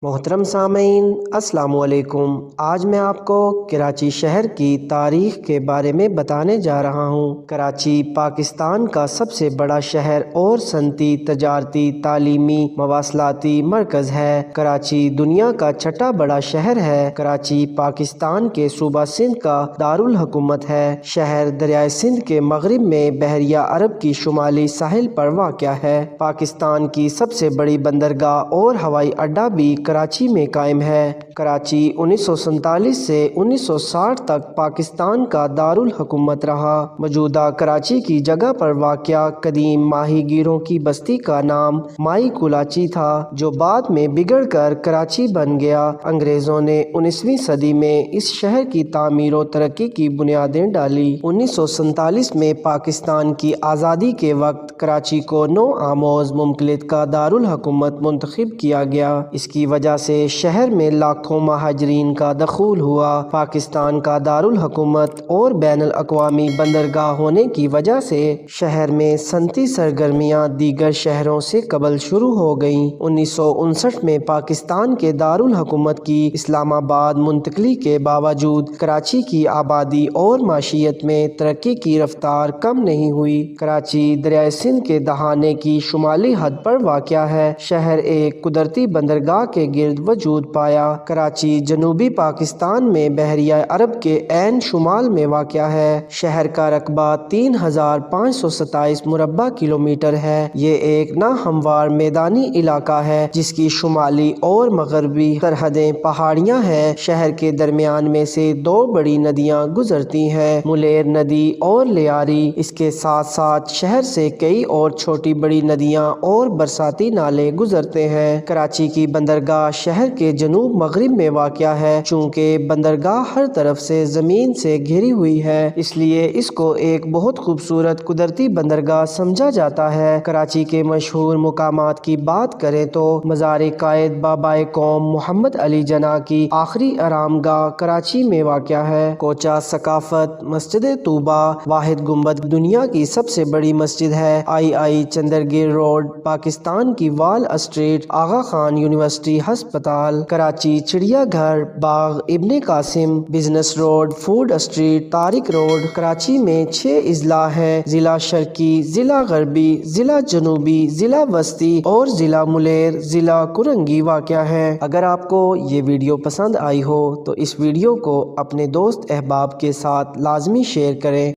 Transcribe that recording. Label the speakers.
Speaker 1: محترم سامعین، السلام علیکم۔ آج میں آپ کو کراچی شہر کی تاریخ کے بارے میں بتانے جا رہا ہوں۔ کراچی پاکستان کا سب سے بڑا شہر اور صنعتی، تجارتی، تعلیمی، مواصلاتی مرکز ہے۔ کراچی دنیا کا چھٹا بڑا شہر ہے۔ کراچی پاکستان کے صوبہ سندھ کا دارالحکومت ہے۔ شہر دریائے سندھ کے مغرب میں بحیرہ عرب کی شمالی ساحل پر واقع ہے۔ پاکستان کی سب سے بڑی بندرگاہ اور ہوائی اڈہ بھی کراچی میں قائم ہے۔ کراچی 1947 سے 1960 تک پاکستان کا دارالحکومت رہا۔ موجودہ کراچی کی جگہ پر واقع قدیم ماہی گیروں کی بستی کا نام مائی کولاچی تھا، جو بعد میں بگڑ کر کراچی بن گیا۔ انگریزوں نے 19ویں صدی میں اس شہر کی تعمیر و ترقی کی بنیادیں ڈالی۔ 1947 میں پاکستان کی آزادی کے وقت کراچی کو نو آموز مملکت کا دارالحکومت منتخب کیا گیا۔ اس کی وجہ سے شہر میں لاکھوں مہاجرین کا دخول ہوا۔ پاکستان کا دارالحکومت اور بین الاقوامی بندرگاہ ہونے کی وجہ سے شہر میں صنعتی سرگرمیاں دیگر شہروں سے قبل شروع ہو گئیں۔ 1959 میں پاکستان کے دارالحکومت کی اسلام آباد منتقلی کے باوجود کراچی کی آبادی اور معیشت میں ترقی کی رفتار کم نہیں ہوئی۔ کراچی دریائے سندھ کے دہانے کی شمالی حد پر واقع ہے۔ شہر ایک قدرتی بندرگاہ کے گرد وجود پایا۔ کراچی جنوبی پاکستان میں بحیرہ عرب کے عین شمال میں واقع ہے۔ شہر کا رقبہ 3527 مربع کلومیٹر ہے۔ یہ ایک ناہموار میدانی علاقہ ہے جس کی شمالی اور مغربی سرحدیں پہاڑیاں ہیں۔ شہر کے درمیان میں سے دو بڑی ندیاں گزرتی ہیں، ملیر ندی اور لیاری۔ اس کے ساتھ ساتھ شہر سے کئی اور چھوٹی بڑی ندیاں اور برساتی نالے گزرتے ہیں۔ کراچی کی بندرگاہ شہر کے جنوب مغرب میں واقع ہے۔ چونکہ بندرگاہ ہر طرف سے زمین سے گھری ہوئی ہے، اس لیے اس کو ایک بہت خوبصورت قدرتی بندرگاہ سمجھا جاتا ہے۔ کراچی کے مشہور مقامات کی بات کریں تو مزار قائد بابائے قوم محمد علی جناح کی آخری آرام گاہ کراچی میں واقع ہے۔ کوچہ ثقافت، مسجد طوبہ واحد گنبد دنیا کی سب سے بڑی مسجد ہے۔ چندرگیر روڈ، پاکستان کی وال اسٹریٹ، آغا خان یونیورسٹی ہسپتال، کراچی چڑیا گھر، Bagh Ibn Qasim, business road, food street, Tariq road. Karachi میں 6 اضلاع ہیں: ضلع شرقی، ضلع غربی، ضلع جنوبی، ضلع وسطی اور ضلع ملیر، ضلع کرنگی واقع ہیں۔ اگر آپ کو یہ ویڈیو پسند آئی ہو تو اس ویڈیو کو اپنے دوست احباب کے ساتھ لازمی شیئر کریں۔